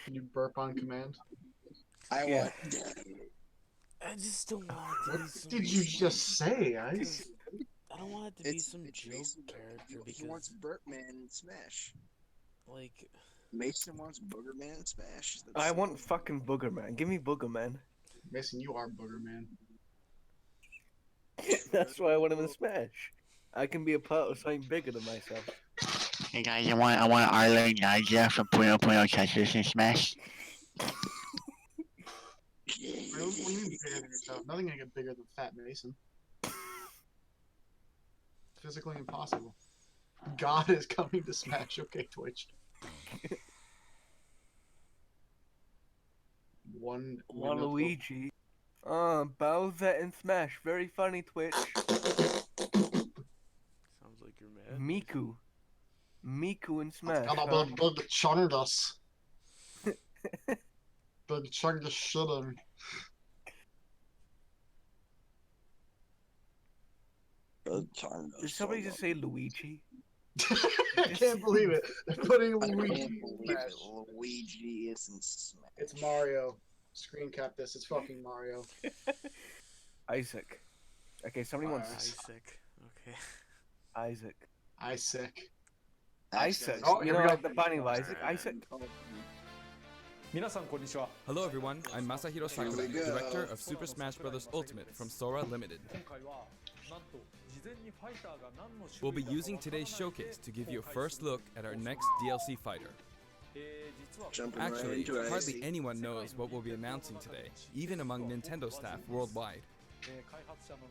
Can you burp on command? I Yeah. want. I just don't want it to What be some. did you just say, Ice? I don't want it to be It's some joke Mason. character He wants because, Burpman in Smash. like, Mason wants Boogerman in Smash. That's I simple. want fucking Booger Man. Give me Booger Man. Mason, you are Booger Man. That's why I want him in Smash. I can be a part of something bigger than myself. Hey guys, I want Arlo Naja from Puyo Puyo Tetris and Smash. What do you mean bigger than yourself? Nothing can get bigger than Fat Mason. Physically impossible. God is coming to Smash. Okay, Twitch. One Waluigi. Bowser and Smash. Very funny, Twitch. sounds like you're mad. Miku. Miku and Smash. God, huh? Bug chugged us. Bug chugged the shit out of me. Did somebody just say Luigi? I can't believe it. They're putting I Luigi can't in believe Smash. it. Luigi is in Smash. It's Mario. Screen cap this. It's fucking Mario. Isaac. Okay, somebody wants Isaac. Okay. Isaac. Isaac. Isaac. Oh, You here know, we go. like the binding of Isaac. Alright. Isaac. Hello everyone, I'm Masahiro Sakurai, Here we go. director of Super Smash Bros. Ultimate from Sora Limited. We'll be using today's showcase to give you a first look at our next DLC fighter. Jumping right Actually, into it. hardly anyone knows what we'll be announcing today, even among Nintendo staff worldwide.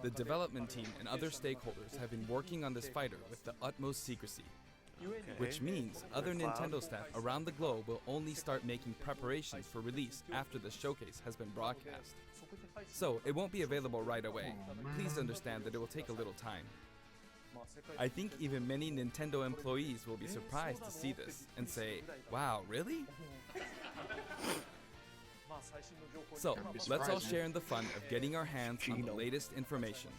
The development team and other stakeholders have been working on this fighter with the utmost secrecy, which means other Nintendo staff around the globe will only start making preparations for release after the showcase has been broadcast. So, it won't be available right away. Please understand that it will take a little time. I think even many Nintendo employees will be surprised to see this and say, wow, really? So, let's all share in the fun of getting our hands on the latest information.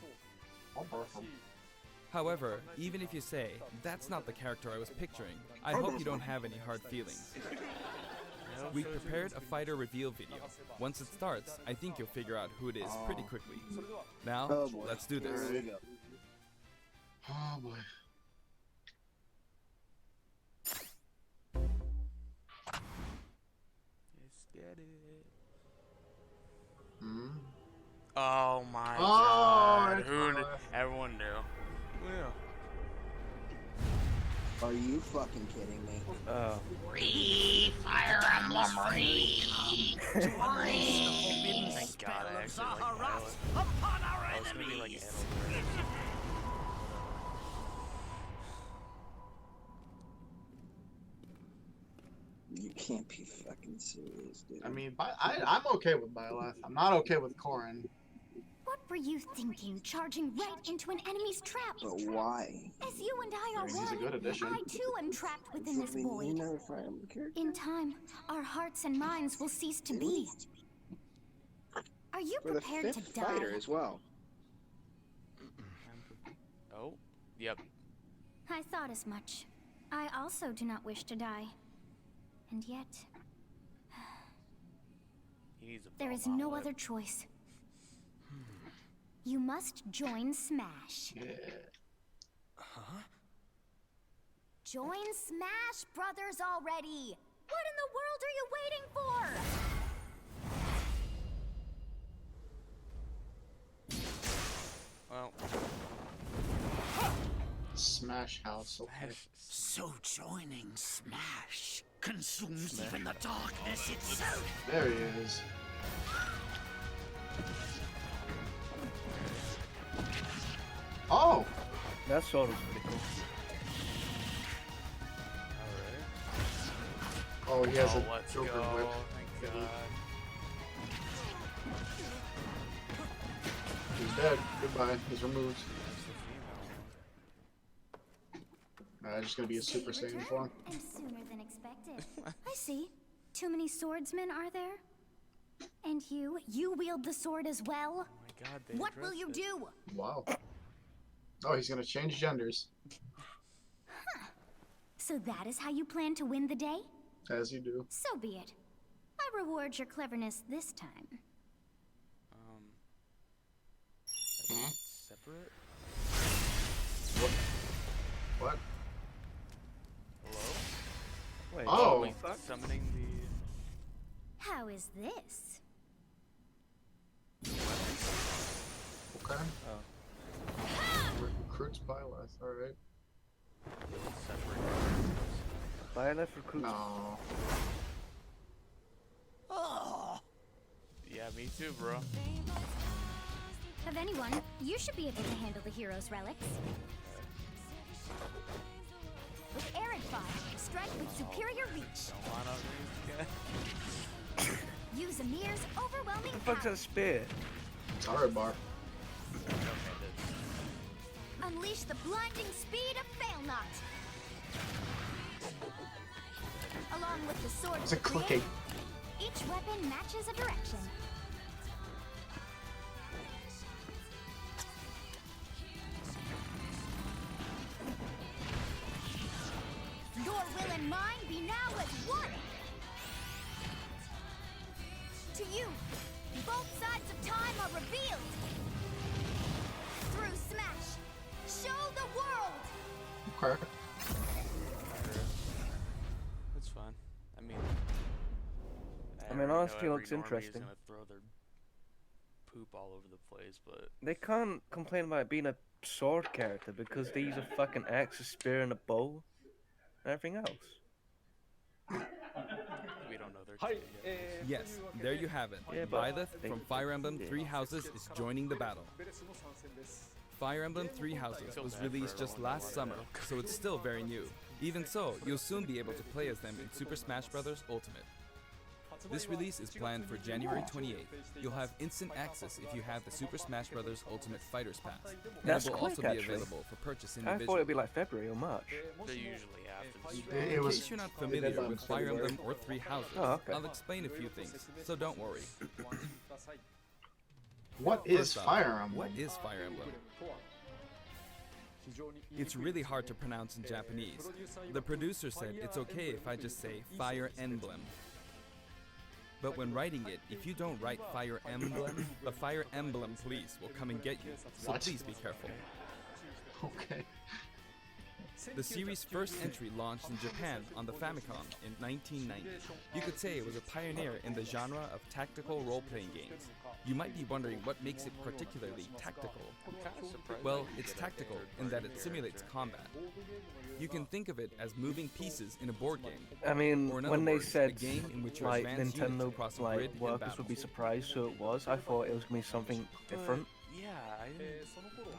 However, even if you say, that's not the character I was picturing, I hope you don't have any hard feelings. We prepared a fighter reveal video. Once it starts, I think you'll figure out who it is pretty quickly. Now, Oh boy. let's do this. Here we go. Oh boy. Let's get it. Hmm? Oh my Oh, god. it's Who knew? Byleth. Everyone knew. Yeah. Are you fucking kidding me? Oh. Fire Emblem Thank god I actually like Byleth. I was gonna be like Enblem. You can't be fucking serious, dude. I mean, I'm okay with Byleth. I'm not okay with Corrin. What were you thinking, charging right into an enemy's trap? But why? As you and I are He's a good one, addition. I too am trapped within this We need void. another Fire Emblem character? In time, our hearts and minds will cease to be. Are you For the prepared to fifth die? fighter as well. Oh, yep. I thought as much. I also do not wish to die. And yet, He needs a there is bomb no on other choice. You must join Smash. Yeah. Join Smash Brothers already! What in the world are you waiting for? Well, Smash House. Okay. So joining Smash consumes even the darkness itself. There he is. Oh! That sword was pretty cool. Oh, he has oh, a let's Joker go. whip. Thank god. He's dead. Goodbye. He's removed. Just gonna be a Super Saiyan form. And sooner than expected. I see. Too many swordsmen, are there? And you wield the sword as well? Oh my god, they What will you addressed it. do? Wow. Oh, he's gonna change genders. So that is how you plan to win the day? As you do. So be it. I reward your cleverness this time. Separate? What? Hello? Wait, Oh. what the fuck? Summoning How is this? Okay. Oh. Recruits Byleth, alright. the separate. Byleth recruits. No. Yeah, me too, bro. Of anyone, you should be able to handle the hero's relics. With Garreg fire, strike with superior reach. Use Amir's overwhelming What the fuck's power. that spear? Sorry, Bar. Unleash the blinding speed of Failnaught. Along with the sword It's a of Create, cookie. each weapon matches a direction. Your will and mine be now as one. To you, both sides of time are revealed. Through Smash, show the world. Okay. That's fine. I mean, mean, already know honestly, every looks normie is interesting. gonna throw their poop all over the place, but They can't complain about it being a sword character because they use a fucking axe, a spear, and a bow, and everything else. we don't know their taste yet. Yes, there you have it. Yeah, but Byleth they- from Fire Emblem Three Houses is joining the battle. Fire Emblem Three Houses was released just last summer, so it's still very new. Even so, you'll soon be able to play as them in Super Smash Bros. Ultimate. This release is planned for January 28th. You'll have instant access if you have the Super Smash Bros. Ultimate Fighters Pass. And That's it will quick, also be actually. available for purchase I thought individually. it'd be like February or March. They usually after the It In was. case you're not familiar with Fire Emblem or Three Houses, Oh, okay. I'll explain a few things, so don't worry. What is First off, Fire Emblem? What is Fire Emblem? It's really hard to pronounce in Japanese. The producer said it's okay if I just say Fire Emblem. But when writing it, if you don't write Fire Emblem, the Fire Emblem police will come and get you, so What? please be careful. Okay. The series' first entry launched in Japan on the Famicom in 1990. You could say it was a pioneer in the genre of tactical role-playing games. You might be wondering what makes it particularly tactical. Well, it's tactical in that it simulates combat. You can think of it as moving pieces in a board game. I mean, Or in other when they words, a said game in which your like advanced units Nintendo across a like grid in workers battle. would be surprised, so it was. I thought it was gonna be something different. Yeah, I didn't.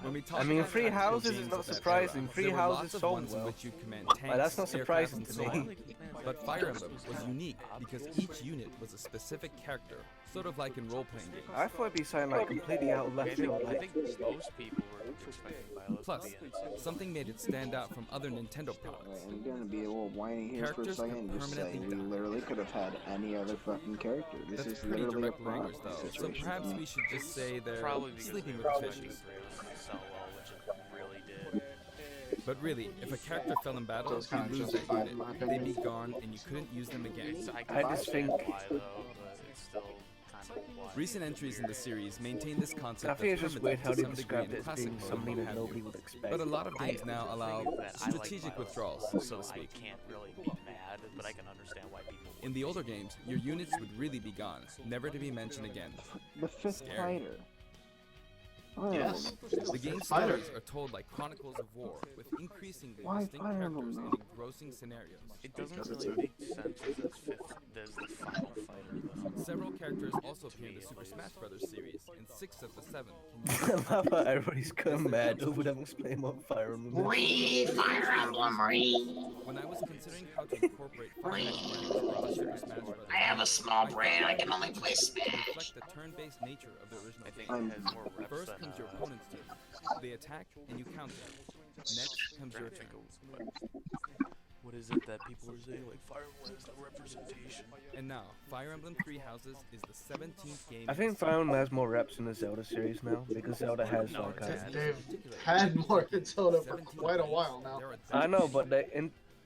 When we talk I mean, about Three tactical Houses is games not of that surprising. era, Three there were Houses lots of sold ones in well. which you command Like, tanks, that's not aircraft, surprising and to so on. me. But Fire Emblem was unique because each unit was a specific character, sort of like in role-playing games. I thought it'd be something like completely out of left I field. think most people were expecting Byleth Plus, to be in it. something made it stand out from other Nintendo products. I'm gonna be a little whiny here for a Characters second have and just say permanently we died. literally could have had any other fucking character. This That's is pretty literally a direct language, problem though. So situation. perhaps we should just say they're Probably because sleeping we with were the expecting fishes. Kratos to sell well, which it really did. But really, if a character fell in battle, Those kinda you'd lose that justified, in unit. my They'd be opinion. gone, and you couldn't use them again. I just think- why though, but it's still kind of why. Recent entries in the series maintain this concept I think it's that's just weird primitive how to they some degree described in it as classic being mode something and that what have nobody you. would expect. But a lot of games now allow That I like strategic Byleth, withdrawals, so so to I speak. can't really be mad, but I can understand why people would. In the older games, your units would really be gone, never to be mentioned again. The fifth Scary. fighter. Oh, Yes. The game's Fighter. stories are told like chronicles of war, with increasingly Why distinct Fire characters Emblem, and though? engrossing scenarios. It doesn't really make sense as the final fighter though. Several characters also appear in the Super Smash Bros. Series, and 6 of the 7 I can use love how everybody's going mad over them explaining what Fire Emblem is. When I was considering how to incorporate Fire mechanics into Super Smash Bros., I have a small brain, I can only play to Smash. reflect the turn-based nature of the original I think game. it has more reps First than comes your opponent's turn. They attack and you counter. Next comes your turn. What is it that people are saying? Like Fire Emblem is the representation. And now, Fire Emblem Three Houses is the 17th game. I think Fire Emblem has more reps in the Zelda series now because Zelda has like They've had more than Zelda for quite a while now. I know, but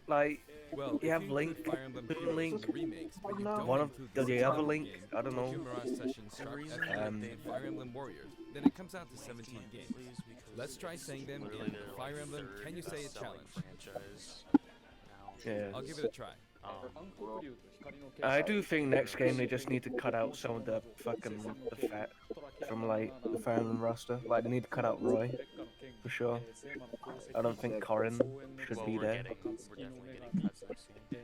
Like, Well, you if have you Link, include Fire Emblem Hidden Heroes in Link, the remakes, but you don't one of include the single other player Link, game, I don't know. Tokyo Mirage Sessions, Sharp reason FF, that and they Fire Emblem Warriors, then it comes out to 17 games. Please, because Let's try it's saying them literally in their, Fire like, Emblem third Can You Say It best-selling challenge. franchise now. Yeah. I'll give it a try. I do think next game they just need to cut out some of the fat from like the Fire Emblem roster. Like they need to cut out Roy, for sure. I don't think Corrin should Well, be there. we're definitely getting cuts next game.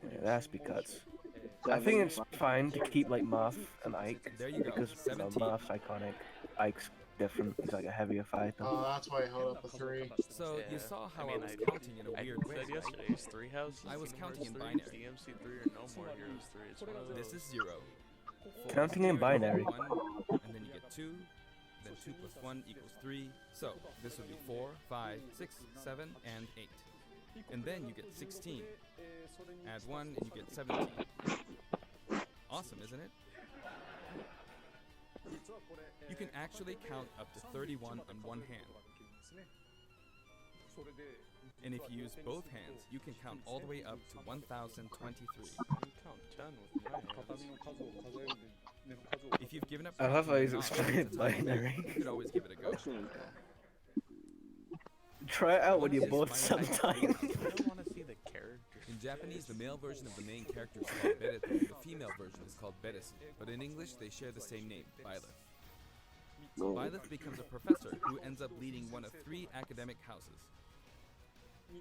Yeah, there has to be cuts. I think it's fine to keep like Marth and Ike There you go, because you know, 17. Marth's iconic. Ike's different. He's like a heavier fighter. Oh, that's why I held up a 3. So you Yeah. saw how I, mean, was I- counting in a I weird way, said right? yesterday, it's 3 houses. I was Kingdom counting Hearts in 3, binary. DMC 3 or No More Heroes 3. It's one of those. This is 0. Four Counting in is 0, binary. 1, and then you get 2, then 2 plus 1 equals 3. So this would be 4, 5, 6, 7, and 8. And then you get 16. Add 1 and you get 17. Awesome, isn't it? You can actually count up to 31 on one hand. And if you use both hands, you can count all the way up to 1023. I can count 10 with my hands. If you've given up I love how he's counting explaining not at a time, binary. you could always give it a go. Try it out when What you're is bored binary? sometime. I don't want to see the character. In Japanese, the male version of the main character is called Byleth, and the female version is called Beresu. But in English, they share the same name, Byleth. Byleth becomes a professor who ends up leading one of 3 academic houses.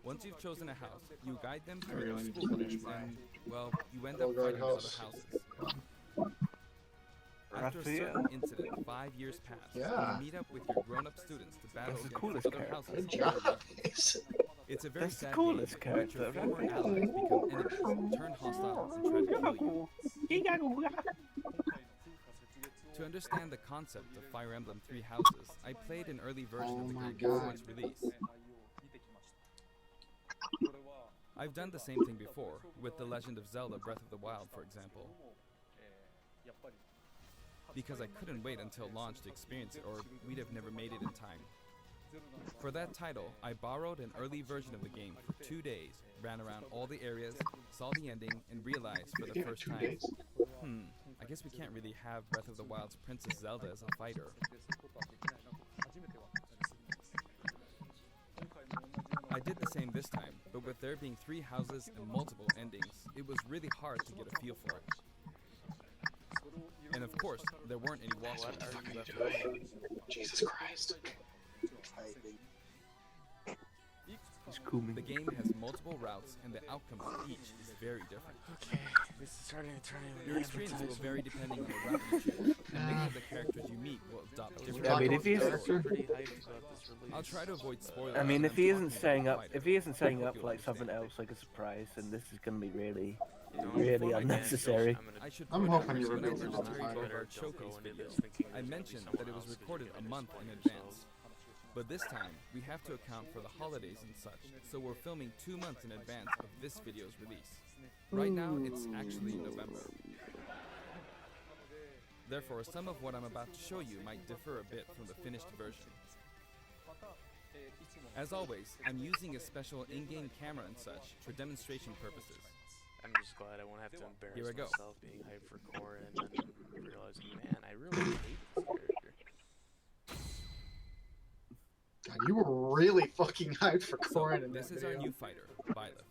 Once you've chosen a house, you guide them through their school lives, and, well, you end up fighting with other houses. After a certain incident, 5 years pass, Yeah. and you meet up with your grown-up students to battle That's the against coolest other character. houses. Good job. It's a very That's the sad coolest game in which your character. former allies become enemies, turn hostile, and try to kill you. To understand the concept of Fire Emblem 3 Houses, I played an early version Oh of the my game before God. its release. I've done the same thing before, with The Legend of Zelda Breath of the Wild, for example. Because I couldn't wait until launch to experience it, or we'd have never made it in time. For that title, I borrowed an early version of the game for 2 days, ran around all the areas, saw the ending, and realized for the Yeah, first 2 time, days. I guess we can't really have Breath of the Wild's Princess Zelda as a fighter. I did the same this time, but with there being 3 houses and multiple endings, it was really hard to get a feel for it. And of course, there weren't any walkthroughs left behind. Jesus Christ. It's cool, man. The game has multiple routes, and the outcome of each is very different. Okay, this is starting to turn into Your an experience will advertisement. vary depending on the route you choose, and many of the characters you meet will adopt different I mean, routes. if he's Pretty hyped about this release. I'll try to avoid spoilers. I mean, and if he talk isn't about setting the up, fighter. if he isn't setting up You'll like something understand. else, like a surprise, then this is gonna be really, You know, really before I get unnecessary. I'm gonna I should I'm point out hoping you that when I reveal did the the Terry fighter. Bogard don't go showcase into video, this thinking I there's gonna be mentioned someone that it was else 'cause recorded you're a gonna month in disappoint advance. yourselves. But this time, we have to account for the holidays and such, so we're filming 2 months in advance of this video's release. Right now, it's actually November. Therefore, some of what I'm about to show you might differ a bit from the finished version. As always, I'm using a special in-game camera and such for demonstration purposes. I'm just glad I won't have to embarrass Here I go. myself being hyped for Korra and then realizing, man, I really hate this character. God, you were really fucking hyped for So, Corrin in this that is our video. new fighter, Byleth.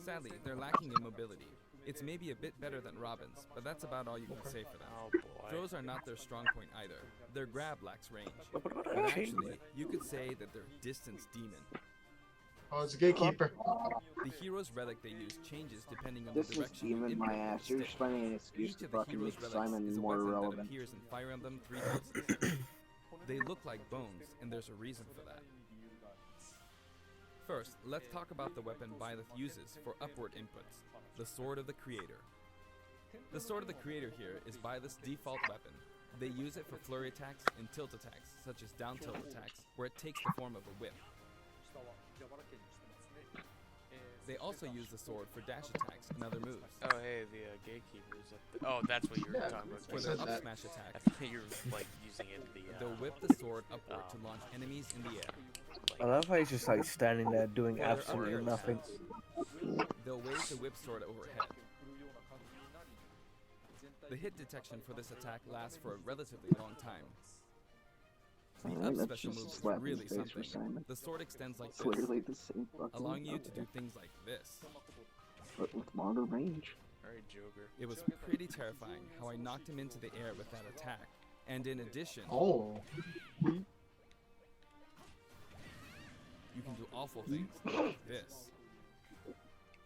Sadly, they're lacking in mobility. It's maybe a bit better than Robin's, but that's about all you can say for them. Oh boy. Throws are not their strong point either. Their grab lacks range. But what And about a actually, you could say that they're distance demon. Oh, it's a gatekeeper. The hero's relic they use changes depending on the This is direction you demon input my it ass. to You're stick. just finding an excuse Each to of the fucking hero's make relics Simon is a more weapon that relevant. appears in Fire Emblem 3 Houses. They look like bones, and there's a reason for that. First, let's talk about the weapon Byleth uses for upward inputs, the Sword of the Creator. The Sword of the Creator here is Byleth's default weapon. They use it for flurry attacks and tilt attacks, such as down tilt attacks, where it takes the form of a whip. They also use the sword for dash attacks and other moves. Oh hey, the gatekeepers. Oh, that's what you were Yeah, talking about. For I their said up that. smash I attack, thought you were like using it the. they'll whip the sword upward to launch enemies in the air. I love how he's just like standing there doing For their upper absolutely nothing. attacks, they'll wave the whip sword overhead. The hit detection for this attack lasts for a relatively long time. The Alright, up that's special just a move is slap in really the face for something. Simon. The sword extends like It's this, literally the same fucking allowing you to okay. do things like this. But with longer range. Alright, Joker. It was pretty terrifying how I knocked him into the air with that attack. And in addition, Oh. you can do awful things like this.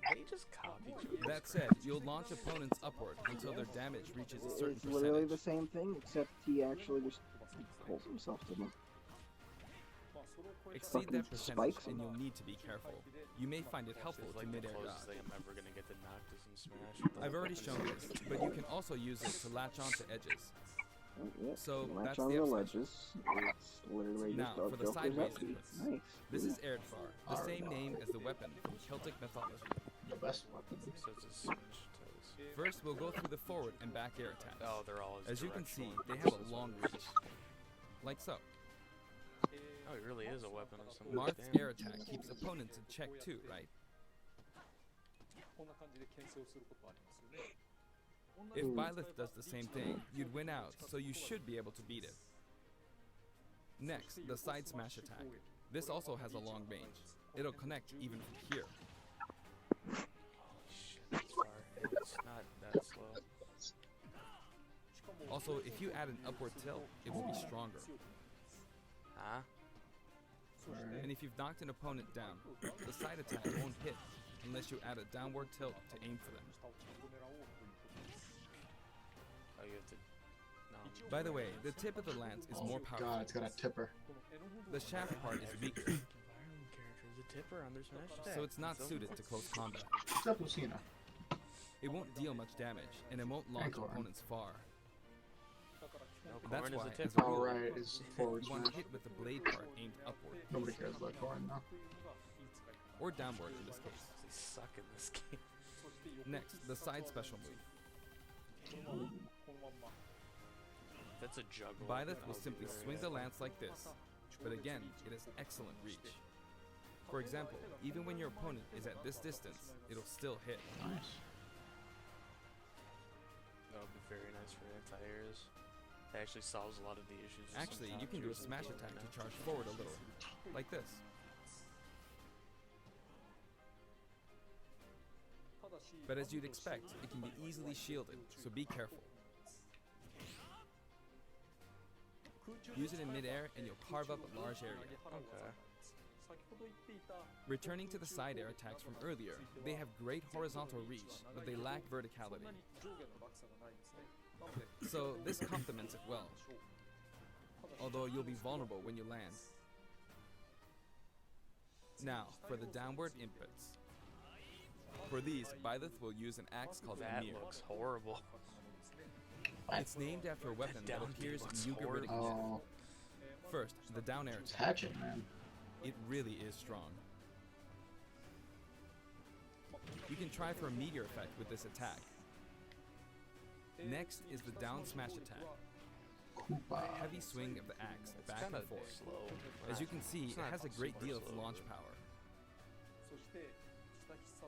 They just copy Joker. That said, you'll launch opponents upward until their damage reaches a certain It's literally the percentage. same thing, except he actually just pulls himself to them. Exceed fucking that percentage spikes and him. you'll need to be careful. You may find it helpful It's to like the mid-air closest dodge. thing I'm ever gonna get to Noctis and Smash. I've already shown this, but you can also use it to latch onto edges. Oh, yeah, So, latch that's on the the up ledges. It's literally Now, just for the Joker's sideways up B. inputs. Nice. This is Erdvar, the same Erdvar. name as the weapon from Celtic mythology. The best weapon. So it's a Smash toes. First, we'll go through the forward and back air attacks. Oh, they're all As you can see, directional. they have a long reach. Like so. Oh, it really is a weapon of some Marth's damn. air attack keeps opponents in check too, right? If Byleth does the same thing, you'd win out, so you should be able to beat it. Next, the side smash attack. This also has a long range. It'll connect even from here. Shit, that's far. It's not that slow. Also, if you add an upward tilt, it will be stronger. Huh? And if you've knocked an opponent down, the side attack won't hit unless you add a downward tilt to aim for them. Oh, you have to. No. By the way, the tip of the lance is more Oh powerful. god, it's got a tipper. The shaft part is weaker, Environment character is a tipper on their Smash attack. so it's not suited to close combat. What's up, Lucina? It won't deal much damage, and it won't launch Corn. opponents far. No, That's Corn is why, a as tipper. a Oh rule, right, it's forward you want smash. to hit with the blade part aimed upward, Nobody cares about Corn now. or downward in this case. They suck in this game. Next, the side special move. That's a juggle. Byleth will simply swing the lance like this, but again, it has excellent reach. For example, even when your opponent is at this distance, it'll still hit. Nice. That would be very nice for anti-airs. It actually solves a lot of the issues. with Actually, some you can do a top smash tiers attack right to now. charge forward a little, like this. But as you'd expect, it can be easily shielded, so be careful. Use it in midair and you'll carve up a large area. Okay. Returning to the side air attacks from earlier, they have great horizontal reach, but they lack verticality. So this complements it well, although you'll be vulnerable when you land. Now, for the downward inputs. For these, Byleth will use an axe called That Emir. looks horrible. It's named after a weapon that Down appears looks in Ugaritic myth. Oh, First, the down air it's attack. hatchet, man. It really is strong. You can try for a meteor effect with this attack. Next is the down smash attack. Koopa. A heavy swing of the axe It's back kind and of forth. slow. As you can see, It's it not has a great super deal of slow, launch but- power.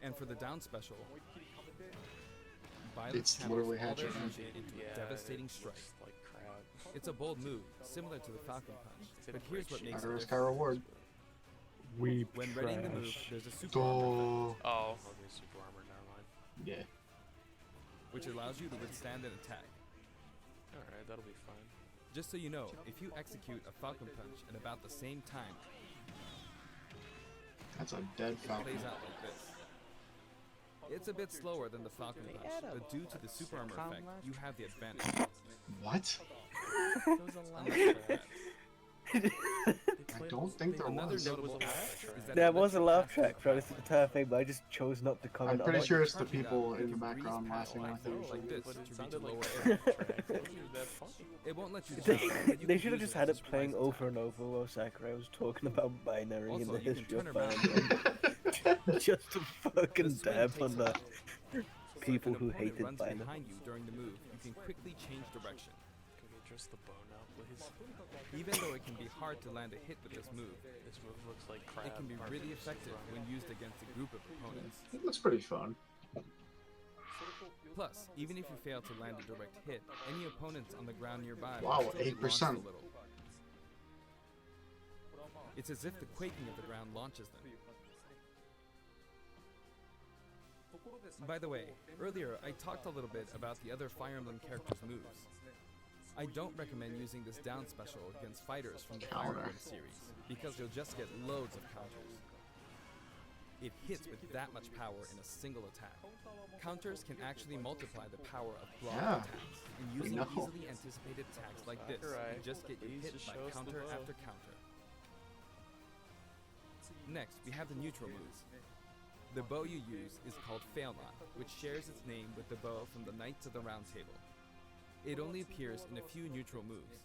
And for the down special, Byleth It's channels literally all their hatchet, man. energy into Yeah, a devastating it strike. looks like crap. It's a bold move, similar to the Falcon Punch, but here's what makes High it risk, high different. reward. Weep When readying the move, trash. there's a super armor effect, Oh. Oh, okay, super armor, never mind. Yeah. which allows you to withstand an attack. Alright, that'll be fine. Just so you know, if you execute a Falcon Punch at about the same time, That's a dead it falcon. plays out like this. It's a bit slower than the Falcon Punch, but due to the super armor effect, you have the advantage. What? There was a lot Unlike of that. I don't think there Another was. notable aspect is that There it was lets a you laugh pass track the throughout this entire thing, but I just chose not to I'm comment on pretty it. sure it's the Charging people down, you in the can breeze background past laughing like with it. like this But to it reach a sounded lower like area. a track. It wasn't that funny. It won't let you They, jump, but you they can should have use just it had as it a playing surprise over and over while Sakurai was talking about binary and Also, the you can history turn of around binary. Just to fucking The swing dab takes on the off. So people if who an opponent hated runs binary. behind you during the move, you can quickly change direction. address the bow now, please? Even though it can be hard to land a hit with this move, This move looks like crap. it can be really effective when used against a group of opponents. It looks pretty fun. Plus, even if you fail to land a direct hit, any opponents on the ground nearby Wow, will still be launched 8%. a little. It's as if the quaking of the ground launches them. By the way, earlier I talked a little bit about the other Fire Emblem characters' moves. I don't recommend using this down special against fighters from the Fire Counter. Emblem series, because you'll just get loads of counters. It hits with that much power in a single attack. Counters can actually multiply the power of block Yeah, attacks, and using know. easily anticipated attacks like this Sakurai, can just get you please hit just by show us the counter bow. after counter. Next, we have the neutral moves. The bow you use is called Failnaught, which shares its name with the bow from the Knights of the Round Table. It only appears in a few neutral moves.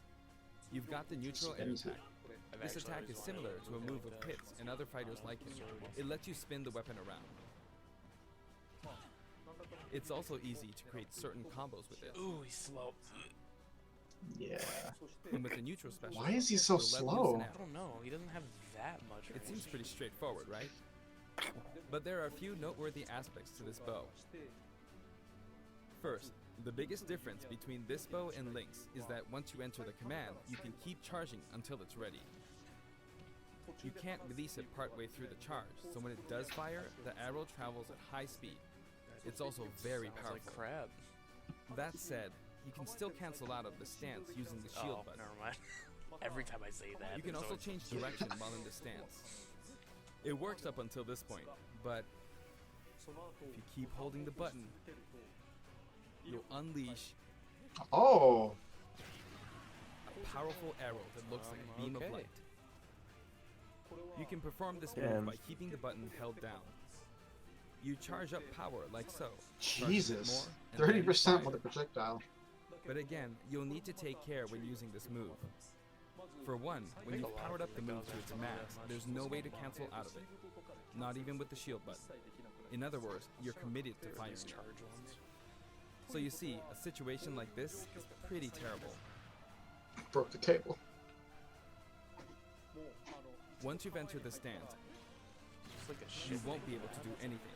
You've got the neutral air Spins it. attack. This attack is similar to a move of Pit's and other fighters like him. It lets you spin the weapon around. It's also easy to create certain combos with it. Ooh, he's slow. Yeah. And with the neutral special, Why is he so you'll let loose slow? an I arrow. don't know. He doesn't have that much. It seems range. pretty straightforward, right? But there are a few noteworthy aspects to this bow. First, the biggest difference between this bow and Link's is that once you enter the command, you can keep charging until it's ready. You can't release it partway through the charge, so when it does fire, the arrow travels at high speed. It's also very Sounds powerful. like crap. That said, you can still cancel out of the stance using the shield Oh, button. never mind. Every time I say that, You can it's also always- change direction while in the stance. It works up until this point, but if you keep holding the button, you'll unleash Oh, a powerful arrow that looks like a beam of Okay. light. You can perform this Damn. move by keeping the button held down. You charge up power like so. charging it Jesus. more, and then 30% fire. with a projectile. But again, you'll need to take care when using this move. For one, when you've powered up the move to its max, there's no way to cancel out of it. Not even with the shield button. In other words, you're committed to firing These it. charge ones. So you see, a situation like this is pretty terrible. Broke the cable. Once you've entered the stance, It's like a you shit. won't be able to do anything.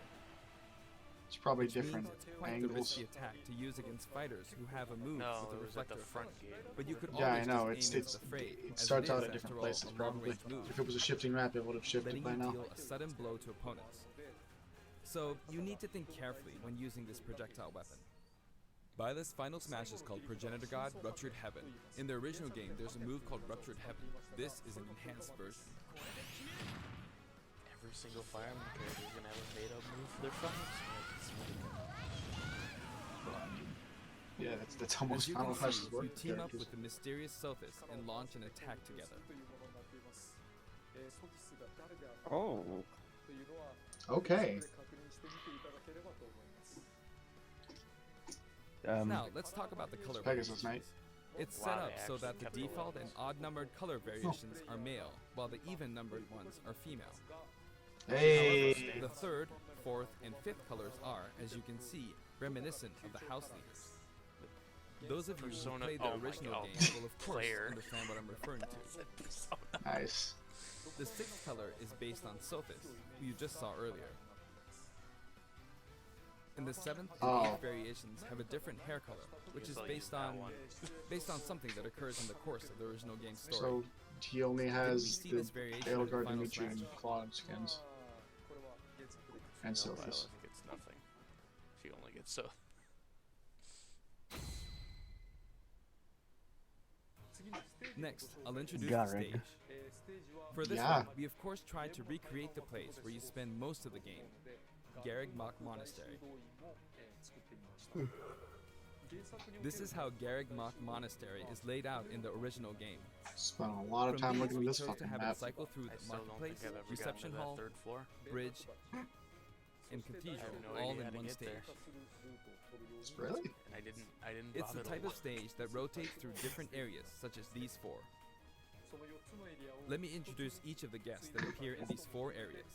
It's probably Which means different it's quite the angles. risky attack to use against fighters who have a move No, with it a was at the reflector. front gate. But you could Yeah, I always know. just It's aim at the fray, it as starts it out is, at after different all, places a probably. long-range move, If it was a shifting map, it would have shifted letting by you now. deal a sudden blow to opponents. So you need to think carefully when using this projectile weapon. Byleth's final smash is called Progenitor God Ruptured Heaven. In the original game, there's a move called Ruptured Heaven. This is an enhanced version. Every single Fire Emblem character is gonna have a made-up move for their fights. Yeah, that's how As most you Final can Fighters see, work you with team up characters. with the mysterious Sothis and launch an attack together. Oh. Okay. Now, let's talk about the color Pegasus, variations. It's set Wow, up they so actually that the kept it default and odd-numbered color variations are male, while the even-numbered ones are female. Hey. The third, fourth, and fifth colors are, as you can see, reminiscent of the house leaders. Those of you who Persona- played the oh my original God. game will of course Player. understand what I'm referring to. Nice. The sixth color is based on Sothis, who you just saw earlier. And the seventh and Oh. eighth variations have a different hair color, which is I'll use based that on one. something that occurs in the course of the original game story. So he only Didn't we has see the this variation in the Aelgard, final Dimitri, smash? and Claude skins. And No, Sothis. Byleth gets nothing. She only gets so. Next, I'll introduce Garreg. the stage. For this Yeah. one, we of course tried to recreate the place where you spend most of the game, Garreg Mach Monastery. This is how Garreg Mach Monastery is laid out in the original game. Spent a lot of From time these, looking at we this chose to fucking have map. it cycle through I the still don't marketplace, think I've ever gotten reception to that hall, third floor. bridge, and cathedral, no all idea how in to one get stage. there. Really? And I didn't It's the bother to type look. of stage that rotates through different areas, such as these four. Let me introduce each of the guests that appear in these four areas.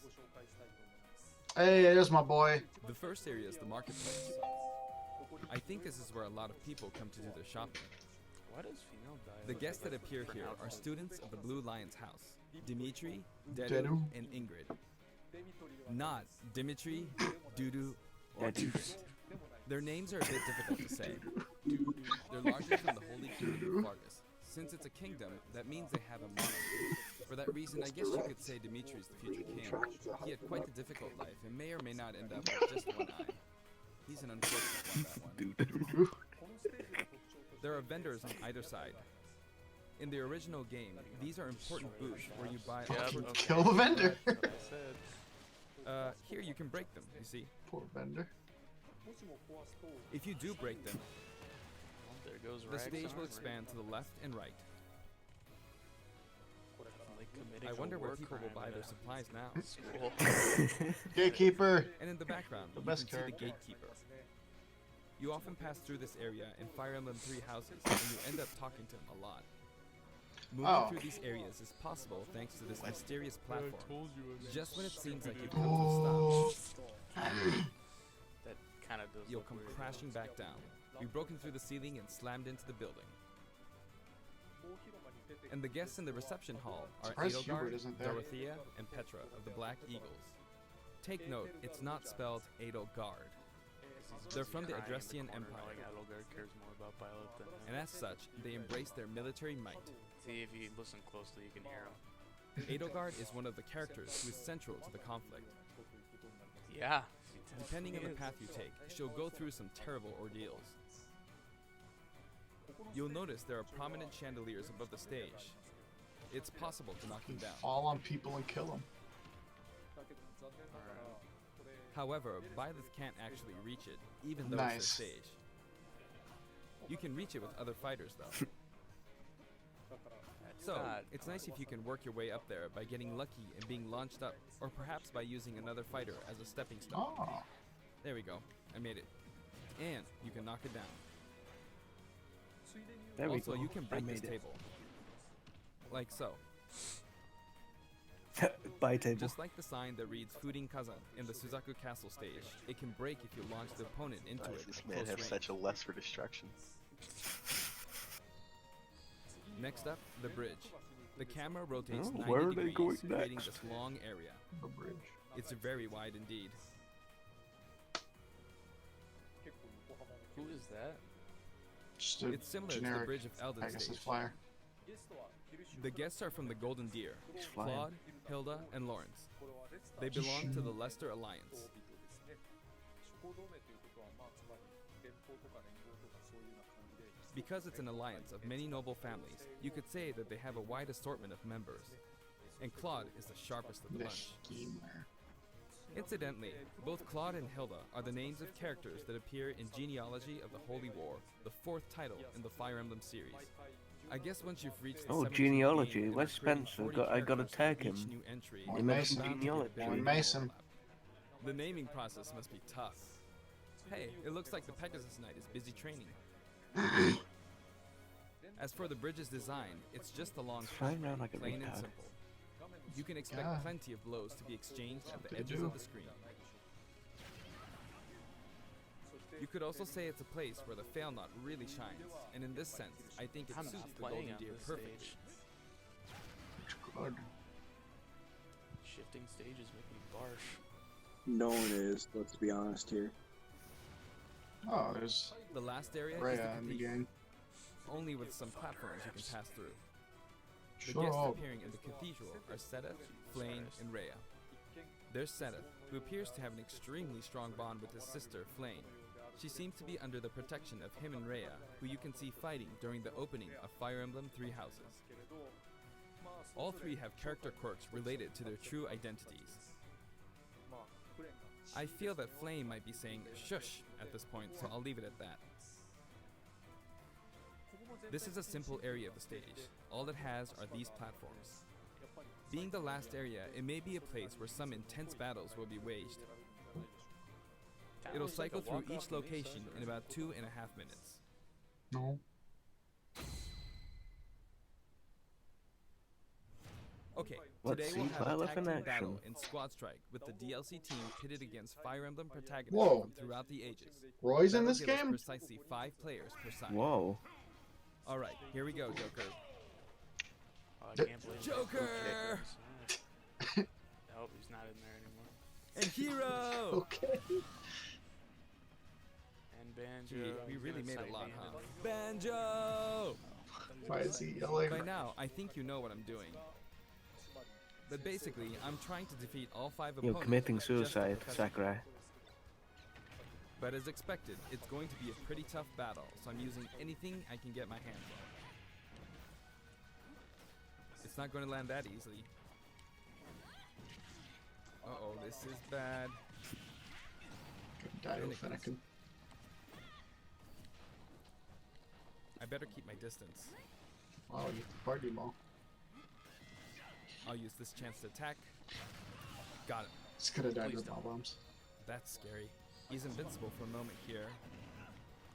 Hey, there's my boy. The first area is the marketplace. I think this is where a lot of people come to do their shopping. Why does female Byleth The guests that like appear here pronounce are it students of the Blue Lion's house. Dimitri, Dedu, Dedu. and Ingrid. Not Dimitri, Dudu, or Dedu. Ingrid. Their names are a bit difficult to say. They're largely from the Holy Kingdom of Vargas. Since it's a kingdom, that means they have a monarchy. For that reason, I guess you could say Dimitri's the future king. He had quite a difficult life and may or may not end up with just one eye. He's an unfortunate one, that one. There are vendors on either side. In the original game, these are important booths where you buy all sorts of Kill the vendor. That's what I said. here you can break them, you see. Poor vendor. If you do break them, Well, there goes the Rags stage will armor. expand to the left and right. Like committing I a wonder where war people will crime buy in their a supplies now. school. Gatekeeper. And in the background, The you best can see the character. gatekeeper. You often pass through this area in Fire Emblem 3 houses, and you end up talking to him a lot. Moving Oh. through these areas is possible thanks to this mysterious platform. Just when it seems like you've come Oh. to a stop, That kind of does. you'll look come weird, crashing back down. You've broken through the ceiling and slammed into the building. And the guests in the reception hall are Surprised Hubert Edelgard, isn't there. Dorothea, and Petra of the Black Eagles. Take note, it's not spelled Edelgard. He's They're from the crying in Adressian corner Empire. knowing Edelgard cares more about Byleth than him. And as such, they embrace their military might. See, if you listen closely, you can hear him. Edelgard is one of the characters who is central to the conflict. Yeah. Depending on the path you take, she'll go through some terrible ordeals. You'll notice there are prominent chandeliers above the stage. It's possible to knock them down. Fall on people and kill them. However, Byleth can't actually reach it, even though Nice. it's their stage. You can reach it with other fighters, though. So, it's nice if you can work your way up there by getting lucky and being launched up, or perhaps by using another fighter as a stepping stone. Oh. There we go, I made it. And you can knock it down. There we Also, go. you can I break this made it. table. Like so. Buy table. Just like the sign that reads Fudin Kazan in the Suzaku Castle stage, it can break if you launch the opponent into it This at man close has range. such a lust for destruction. Next up, the bridge. The camera rotates Oh, 90 where are they degrees, going creating next? this long area. The bridge. It's very wide indeed. Who is that? Just a It's similar to the generic bridge of Elden Pegasus stage. flyer. The guests are from the Golden Deer, He's flying. Claude, Hilda, and Lawrence. They belong to the Leicester Alliance. Because it's an alliance of many noble families, you could say that they have a wide assortment of members. And Claude is the sharpest of the The bunch. schemer. Incidentally, both Claude and Hilda are the names of characters that appear in Genealogy of the Holy War, the 4th title in the Fire Emblem series. I guess once you've reached the Oh, 17th genealogy. game and Where's are creating Spencer? 40 I gotta characters for tag each him. new entry, Boy it Mason. must be Genealogy. a bit of Boy an Mason. overlap. The naming process must be tough. Hey, it looks like the Pegasus Knight is busy training. As for the bridge's design, it's just a long Flying pathway, around like a plain and retard. simple. You can expect Yeah. plenty of blows to be exchanged at the They edges do. of the screen. You could also say it's a place where the fail knot really shines, and in this sense, I think it I'm suits not the playing Golden on Deer this perfectly. stage. Good. Shifting stages make me barf. No one is, let's be honest here. Oh, there's The last area is Rhea the in the cathedral, game. only with some platforms you can pass through. The Shut guests up. appearing in the cathedral are Sethis, Flame, and Rhea. There's Sethis, who appears to have an extremely strong bond with his sister, Flame. She seems to be under the protection of him and Rhea, who you can see fighting during the opening of Fire Emblem 3 Houses. All three have character quirks related to their true identities. I feel that Flame might be saying shush at this point, so I'll leave it at that. This is a simple area of the stage. All it has are these platforms. Being the last area, it may be a place where some intense battles will be waged. It'll cycle through each location in about 2.5 minutes. No. Okay, Let's today see we'll have a Byleth tag in team action. battle in Squad Strike with the DLC team pitted against Fire Emblem protagonists Whoa. from throughout the ages. Roy's in That'll this give us game? precisely 5 players per side. Whoa. Alright, here we go, Joker. Oh, I can't believe Joker! Nope, he's not in there anymore. And Hero! Okay. And Banjo. Gee, we he's really gonna made a lot, huh? sight-handedly- Banjo! Why is he yelling? By now, I think you know what I'm doing. But basically, I'm trying to defeat all 5 You're opponents. committing just like suicide, Professor. Sakurai. But as expected, it's going to be a pretty tough battle, so I'm using anything I can get my hands on. It's not going to land that easily. Uh-oh, this is bad. Die with Fennekin. I better keep my distance. Wow, you have to party them all. I'll use this chance to attack. Got him. Just could have died Please with don't. ball bombs. That's scary. He's invincible for a moment here.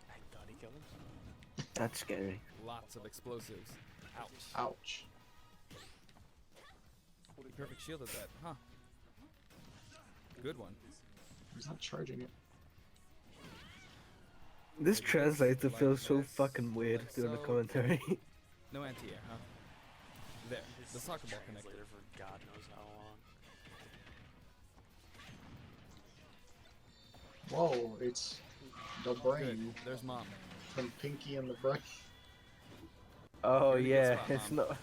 I thought he killed himself. That's scary. Lots of explosives. Ouch. Ouch. Perfect shielded that, huh? Good one. He's not charging it. This translator feels so fucking weird doing the commentary. No anti-air, huh? There, the soccer ball connector. Translator for God knows how long. Whoa, it's the Good. brain. There's Mom. From Pinky and the brain. Oh Really good yeah, spot, it's Mom. not.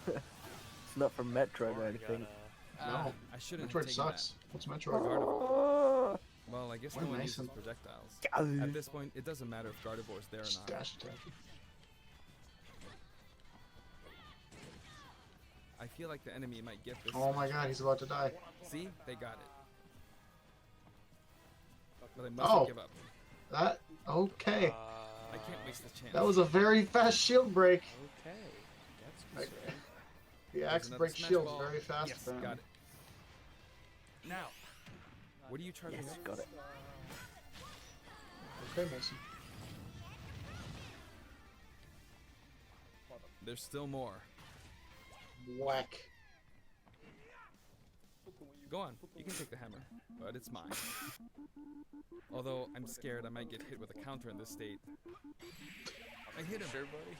It's not from Metroid or Or we anything. got, No. I shouldn't Metroid have taken sucks. What's Metroid? Oh. Well, I guess What no a one Mason. uses projectiles. Ow. At this point, it doesn't matter if Gardevoir's there or Just not. dash attack. I feel like the enemy might get this. Oh my god, he's about to die. See? They got it. But they mustn't Oh. give up. That, okay. I can't waste this chance. That was a very fast shield break. Okay. That's Like, concerning. the There's axe another breaks smash shields ball. very fast. Yes, fam. got it. Now, what are you charging Yes, up? got it. Okay, Mason. There's still more. Whack. Go on, you can take the hammer, but it's mine. Although I'm scared I might get hit with a counter in this state. I hit him. Sure, buddy.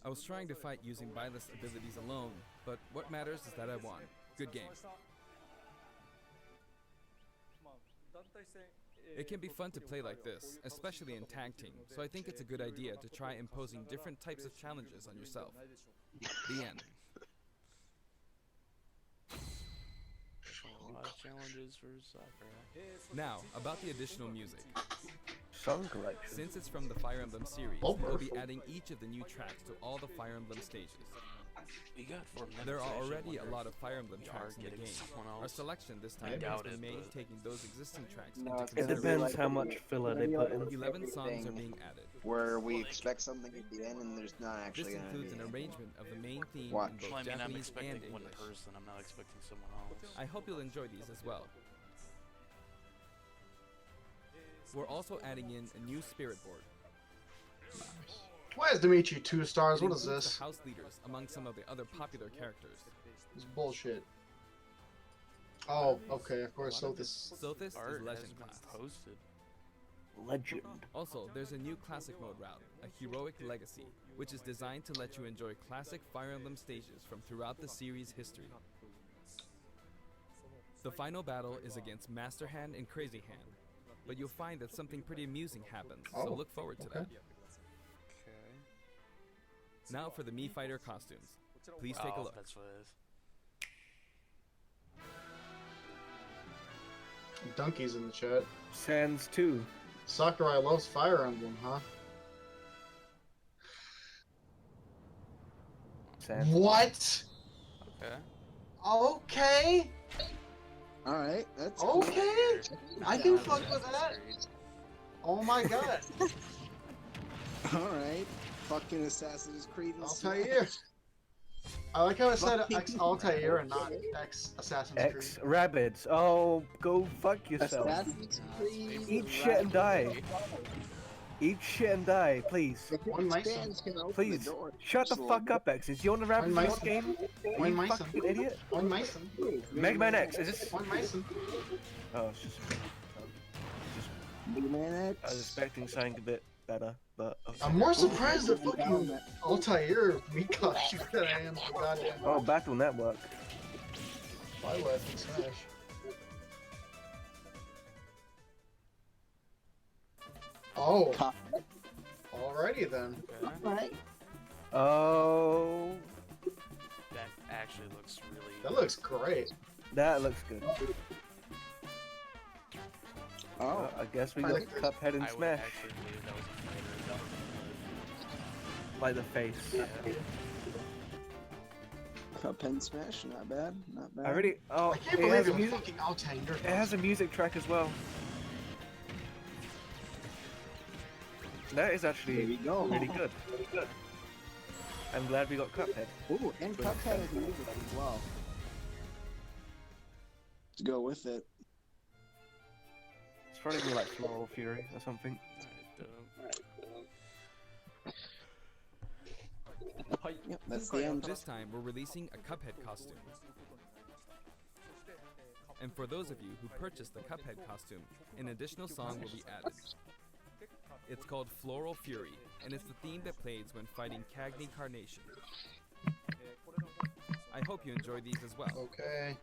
I was trying to fight using Byleth's abilities alone, but what matters is that I won. Good game. It can be fun to play like this, especially in tag team, so I think it's a good idea to try imposing different types of challenges on yourself. The end. A lot of challenges for Sakurai. Now, about the additional music. Song collection. Since it's from the Fire Emblem series, Oh, we'll be perfect. adding each of the new tracks to all the Fire Emblem stages. We got 4 minutes. There are I actually already a wonder lot if of Fire Emblem we are tracks in the getting game. someone Our else. selection this I time doubt has it, been made but- taking those existing tracks No, into it's It gonna be consideration. depends how much filler they put in. 11 songs are being added. Where we expect something at the end and there's not This actually gonna includes be. an arrangement of the main theme Watch. in both Well, I mean, I'm Japanese expecting and one English. person. I'm not expecting someone else. I hope you'll enjoy these as well. We're also adding in a new spirit board. Why is Dimitri 2 stars? It What is includes this? the house leaders among some of the other popular characters. This is bullshit. Oh, okay, of course, Sothis. Sothis Art is has legend been class. posted. Legend. Also, there's a new classic mode route, a heroic legacy, which is designed to let you enjoy classic Fire Emblem stages from throughout the series' history. The final battle is against Master Hand and Crazy Hand, but you'll find that something pretty amusing happens, so Oh, look forward to okay. that. Okay. Now for the Mii Fighter costumes. Please take a Oh, look. that's what it is. Donkey's in the chat. Sans 2. Sakurai loves Fire Emblem, huh? Sans. What? Okay. Okay. Alright, that's cool. Okay. I can fuck with that. Oh my god. Alright. Fucking Assassin's Creed and Altair. I like how it said X Altair and not X Assassin's X Creed. Rabbids. Oh, go fuck yourself. Assassin's Creed. Eat shit and die. Eat shit and die, please. One mice. Please. Shut the fuck up, X. Is you on the Rabbids One this game? One You Mason. fucking idiot. One Mason. Mega Man X. Is this? One Mason. Oh, it's just. Big Man I was X. expecting something a bit better, but okay. I'm more surprised that fucking Altair Mika than I am the goddamn Oh, Battle Network. Byleth and Smash. Oh. Alrighty then. Okay. Right. Oh, That actually looks really. That looks great. that looks good. Oh, I guess we I got like this. Cuphead and I would Smash. actually believe that was a fighter. Like the face. Yeah. Cup and Smash, not bad, not bad. I really. Oh, I can't it has believe a it music. fucking Altair. It has a music track as well. That is There actually we go. really good. I'm glad we got Cuphead. Ooh, and Cuphead has music as well. To go with it. It's probably gonna be like Floral Fury or something. Yep, that's the end. This time, we're releasing a Cuphead costume. And for those of you who purchased the Cuphead costume, an additional song will be added. It's called Floral Fury, and it's the theme that plays when fighting Cagney Carnation. I hope you enjoy these as well. Okay.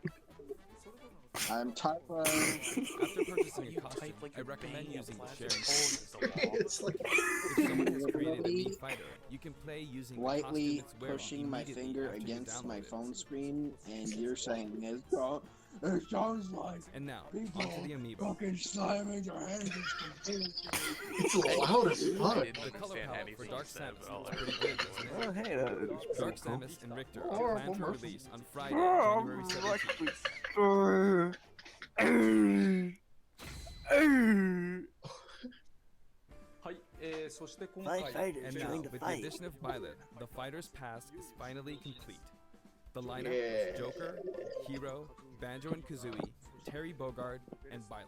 I'm type After purchasing a You costume, type like I you're recommend banging a using the plastic sharing hole system. against the wall. It's like If someone has created a Mii fighter, you can play using the costume lightly it's wearing pushing my immediately finger after you against my download it. phone screen, and you're saying it sounds like And now, people onto the amiibo. fucking slamming their hands. it's loud as fuck. I didn't The color understand palette anything for you Dark said, Samus but all is I pretty heard good, was isn't it? Oh, hey, that's Dark pretty cool. Samus and Richter Oh, are planned for Mercy. release on Friday, Oh, January 17th. And now, with the addition of Byleth, the Fighter's Pass is finally complete. The lineup is Joker, Hero, Banjo and Kazooie, Terry Bogard, and Byleth.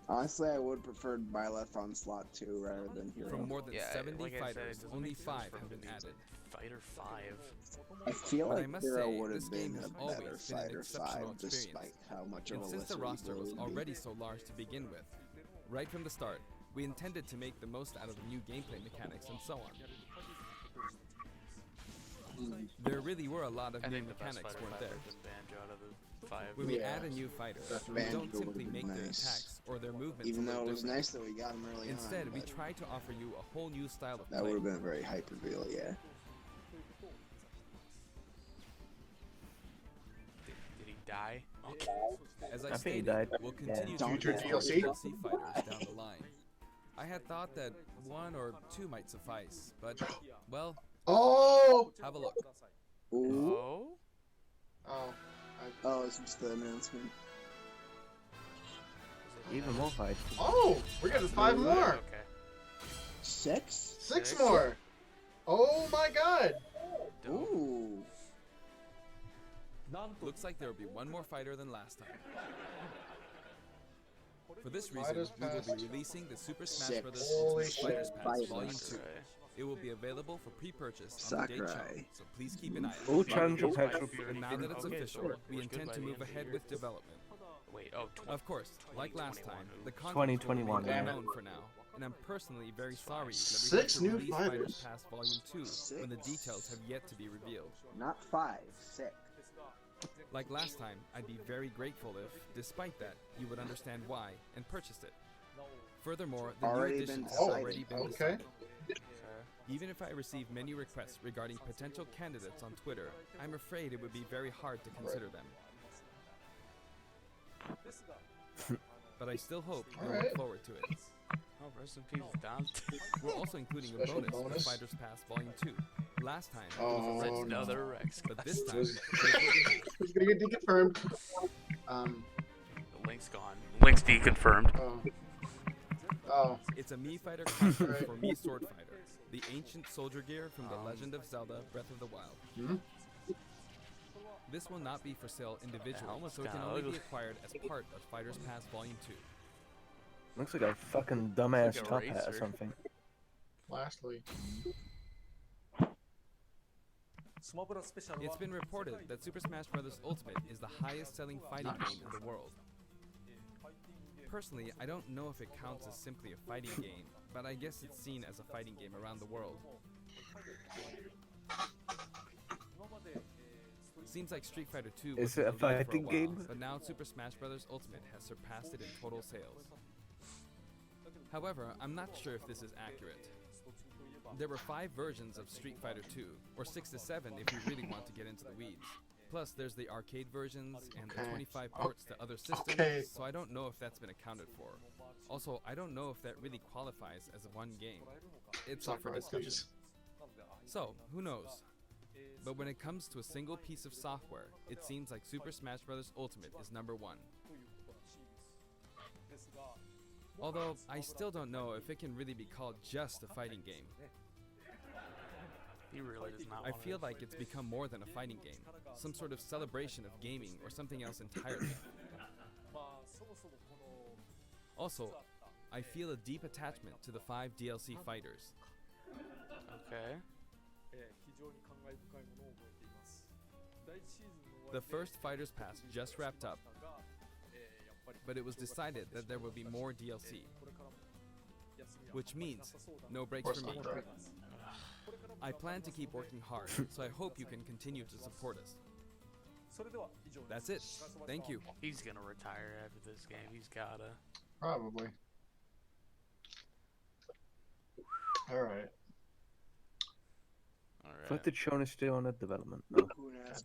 Honestly, I would prefer Byleth on slot 2 rather than Hero. From more than Yeah, 70 like I said, it fighters, doesn't only make sense 5 for have him been to use added. Fighter 5. I feel But I like must Hero say, would this have been game has a always better been an Fighter exceptional 5, experience. despite how much of And a since the lesser roster ego was it would be. already so large to begin with, right from the start, we intended to make the most out of the new gameplay mechanics and so on. There really were a lot of I new think the best mechanics, fighter weren't fighter there? is Banjo out of the 5. When we Yeah. add a new fighter, That we Banjo don't simply would've make been their nice. attacks or their movements Even a though little it was different. nice that we got him early Instead, on, we but try to offer you a whole new style of that play. would have been a very hype reveal, yeah. Did he die? Okay. As I I think he stated, died. we'll continue to Future introduce DLC? DLC fighters down the line. I had thought that 1 or 2 might suffice, but, well, Oh! have a look. Ooh. Oh? Oh. Oh, it's just the announcement. Even more fights. Oh! We're getting 5 more! Okay. 6? 6 more! Oh my god! Ooh. Looks like there will be 1 more fighter than last time. For this reason, Fighters we will Pass. be releasing the Super Smash 6. Bros. Holy Ultimate Fighters shit. Pass Fighters. Volume 2. Sakurai. It will be available for pre-purchase on the date Sakurai. shown, so please keep an eye out. All challenger packs will And now that it's Okay, official, so we looks good intend by to the move end of the ahead year. with development. Wait, oh, Of course, like last time, the content 2021, will remain yeah. unknown for now, and I'm personally very sorry that we 6 have to new release fighters. Fighters Pass Volume 2 when the 6. details have yet to be revealed. Not 5, 6. Like last time, I'd be very grateful if, despite that, you would understand why and purchased it. Furthermore, the Already new been editions have decided. already been Okay. decided. Okay. Even if I receive many requests regarding potential candidates on Twitter, I'm afraid it would be very hard to consider them. But I still hope you look Alright. forward to it. Oh, rest in peace, Dom. We're also including a Special bonus, bonus. with Fighters Pass Volume 2. Last time, it Oh, was a red no. Another Rex. but this time, It's gonna get deconfirmed. The link's gone. Link's deconfirmed. Oh. Oh. it's a Mii Fighter costume Right. for Mii Sword Fighter, the ancient soldier gear from The Legend of Zelda Breath of the Wild. Hmm? This will not be for sale individually, helmet's so it can kinda only be ugly. acquired as part of Fighters Pass Volume 2. Looks like a fucking dumbass Like a top hat or racer. something. Lastly. It's been reported that Super Smash Bros. Ultimate is the highest selling fighting game in the world. Personally, I don't know if it counts as simply a fighting game, but I guess it's seen as a fighting game around the world. Seems like Street Fighter 2 was Is it a in the lead for fighting while, game? but now Super Smash Bros. Ultimate has surpassed it in total sales. However, I'm not sure if this is accurate. There were 5 versions of Street Fighter 2, or 6 to 7 if you really want to get into the weeds. Plus, there's the arcade versions and the 25 ports to other systems, so I don't know if that's been accounted for. Also, I don't know if that really qualifies as one game. It's up for discussion. So, who knows? But when it comes to a single piece of software, it seems like Super Smash Bros. Ultimate is number 1. Although, I still don't know if it can really be called just a fighting game. He really does not I want feel like it's become more than a fighting game, some sort of celebration of gaming or something else entirely. Also, I feel a deep attachment to the 5 DLC fighters. Okay. The first Fighters Pass just wrapped up, but it was decided that there will be more DLC. Which means, no breaks for me. I plan to keep working hard, so I hope you can continue to support us. That's it. Thank you. He's gonna retire after this game. He's gotta. Probably. Alright. What did Shona stay on at development? No. Who knows?